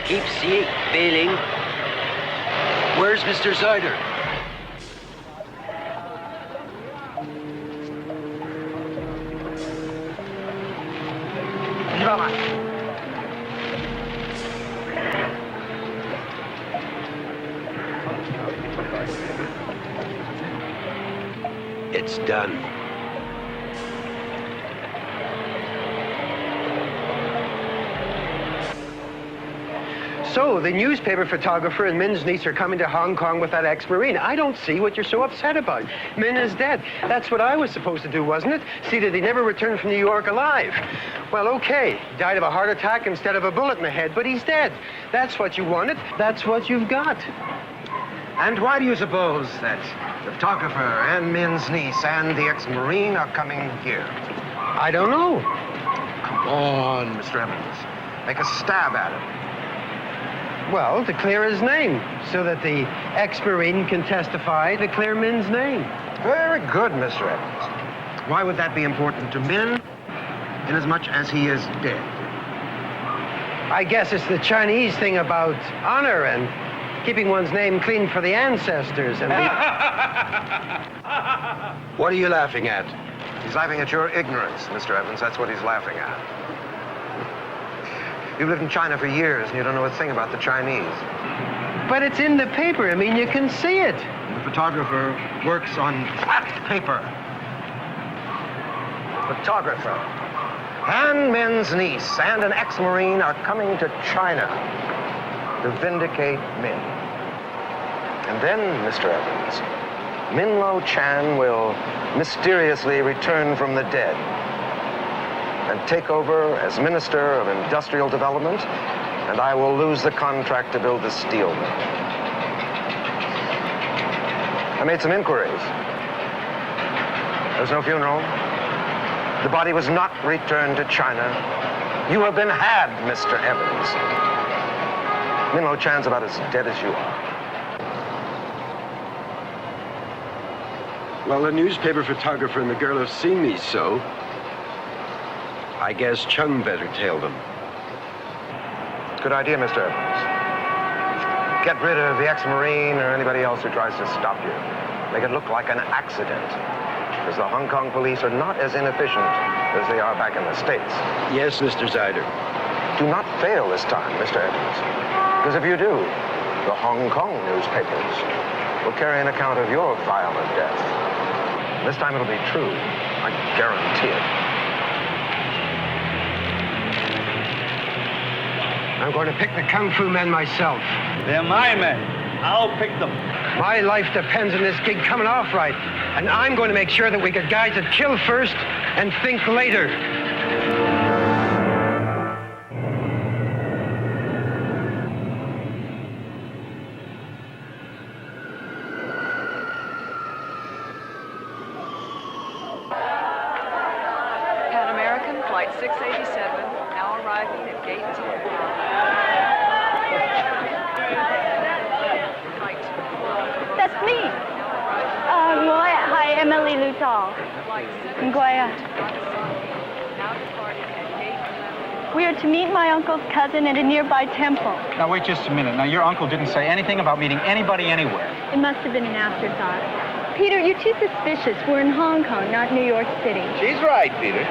keep failing. Where's Mr. Zeider? It's done. So, the newspaper photographer and Min's niece are coming to Hong Kong with that ex-Marine. I don't see what you're so upset about. Min is dead. That's what I was supposed to do, wasn't it? See that he never returned from New York alive. Well, okay. He died of a heart attack instead of a bullet in the head, but he's dead. That's what you wanted. That's what you've got. And why do you suppose that the photographer and Min's niece and the ex-Marine are coming here? I don't know. Come on, Mr. Evans. Make a stab at it. Well, to clear his name, so that the ex-Marine can testify to clear Min's name. Very good, Mr. Evans. Why would that be important to Min, inasmuch as he is dead? I guess it's the Chinese thing about honor and keeping one's name clean for the ancestors and What are you laughing at? He's laughing at your ignorance, Mr. Evans. That's what he's laughing at. You've lived in China for years, and you don't know a thing about the Chinese. But it's in the paper. I mean, you can see it. The photographer works on fat paper. Photographer. And Min's niece and an ex-Marine are coming to China to vindicate Min. And then, Mr. Evans, Min Lo Chan will mysteriously return from the dead and take over as Minister of Industrial Development, and I will lose the contract to build the steel mill. I made some inquiries. There was no funeral. The body was not returned to China. You have been had, Mr. Evans. Min Lo Chan's about as dead as you are. Well, the newspaper photographer and the girl have seen me, so I guess Chung better tell them. Good idea, Mr. Evans. Get rid of the ex-Marine or anybody else who tries to stop you. Make it look like an accident. Because the Hong Kong police are not as inefficient as they are back in the States. Yes, Mr. Zeider. Do not fail this time, Mr. Evans. Because if you do, the Hong Kong newspapers will carry an account of your violent death. This time it'll be true. I guarantee it. I'm going to pick the Kung Fu men myself. They're my men. I'll pick them. My life depends on this gig coming off right. And I'm going to make sure that we get guys that kill first and think later. Pan American Flight 687, now arriving at Gate 10. That's me. Hi, Emily Lutall. We are to meet my uncle's cousin at a nearby temple. Now, wait just a minute. Now, your uncle didn't say anything about meeting anybody anywhere. It must have been an afterthought. Peter, you're too suspicious. We're in Hong Kong, not New York City. She's right, Peter.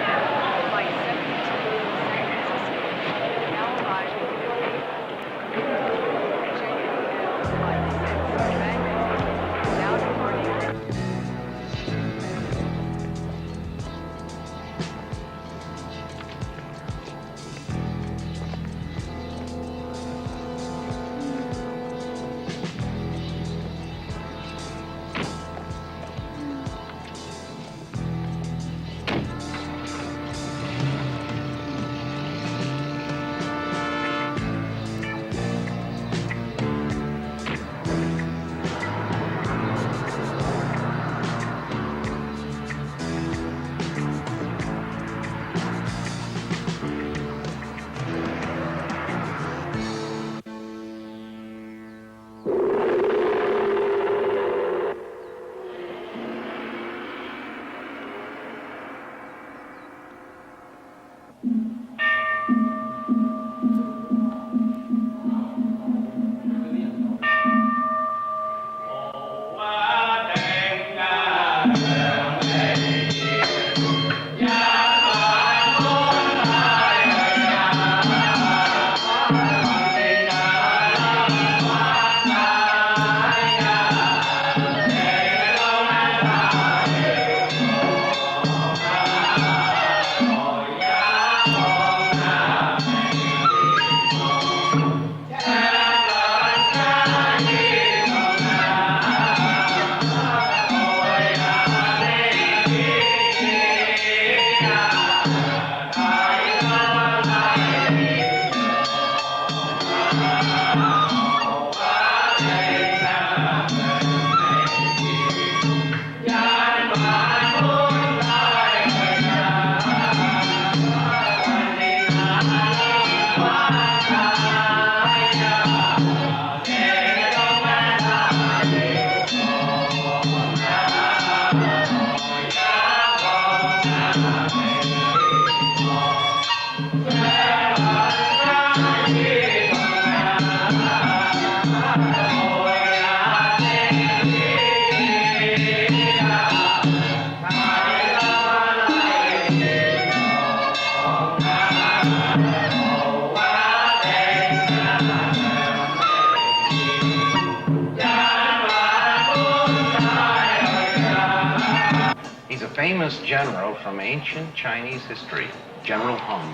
famous general from ancient Chinese history, General Hung,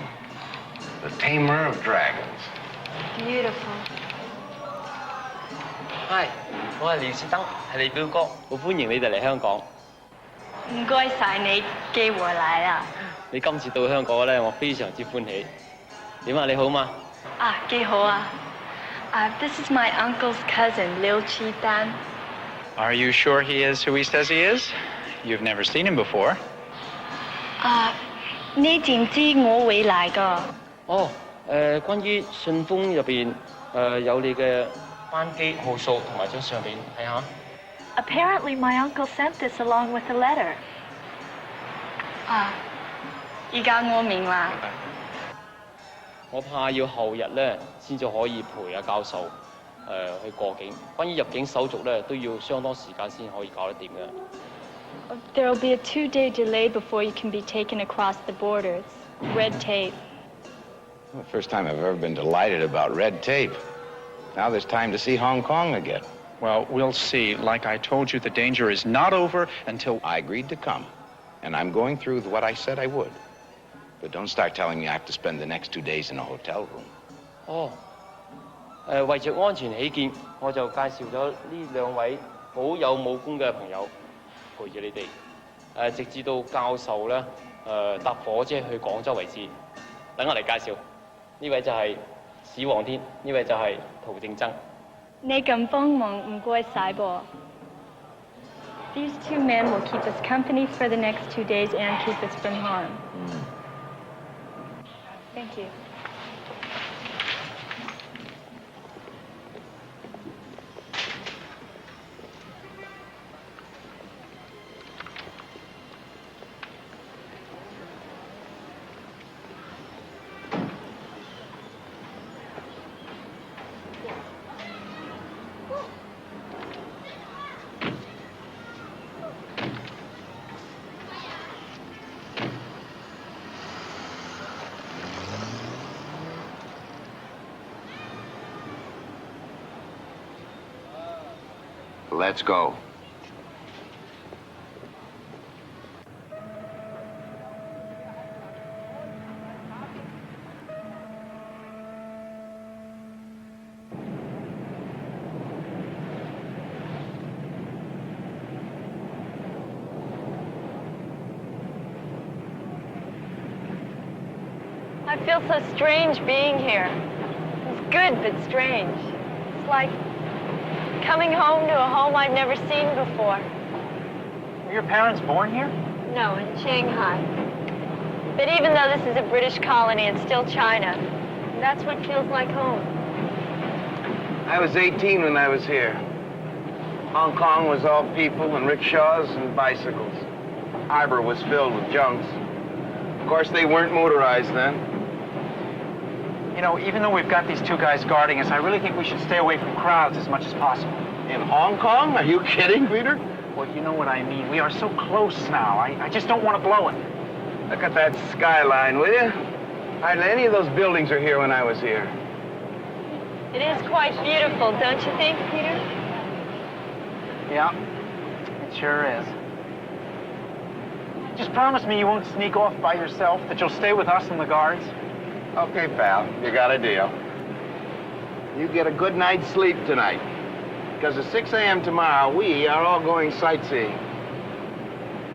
the tamer of dragons. Beautiful. Hi，我係廖士登，係你表哥，好歡迎你哋嚟香港。唔該晒你寄回來啦。你今次到香港咧，我非常之歡喜。點啊？你好嘛？啊，幾好啊。This is my uncle's cousin, Liu Chi Dan. Are you sure he is who he says he is? You've never seen him before. 你點知我會嚟㗎？哦，關於信封入邊有你嘅班機號數同埋張相片，睇下。Apparently, my uncle sent this along with the letter. 而家我明啦。我怕要後日咧先至可以陪阿教授去過境。關於入境手續咧，都要相當時間先可以搞得掂嘅。There will be a 2-day delay before you can be taken across the borders. Red tape. Well, the first time I've ever been delighted about red tape. Now there's time to see Hong Kong again. Well, we'll see. Like I told you, the danger is not over until... I agreed to come, and I'm going through with what I said I would. But don't start telling me I have to spend the next 2 days in a hotel room. 哦，為著安全起見，我就介紹咗呢兩位好有武功嘅朋友陪住你哋，直至到教授咧搭火車去廣州為止。等我嚟介紹，呢位就係史皇天，呢位就係陶正曾。你咁幫忙唔該晒噃。These 2 men will keep us company for the next 2 days and keep us from harm. Thank you. Let's go. I feel so strange being here. It's good, but strange. It's like coming home to a home I've never seen before. Were your parents born here? No, in Shanghai. But even though this is a British colony, it's still China. And that's what feels like home. I was 18 when I was here. Hong Kong was all people and rickshaws and bicycles. Harbor was filled with junks. Of course, they weren't motorized then. You know, even though we've got these 2 guys guarding us, I really think we should stay away from crowds as much as possible. In Hong Kong? Are you kidding, Peter? Well, you know what I mean. We are so close now. I just don't want to blow it. Look at that skyline, will you? Hardly any of those buildings are here when I was here. It is quite beautiful, don't you think, Peter? Yeah, it sure is. Just promise me you won't sneak off by yourself, that you'll stay with us and the guards. Okay, pal, you got a deal. You get a good night's sleep tonight. Because at 6 a.m. tomorrow, we are all going sightseeing.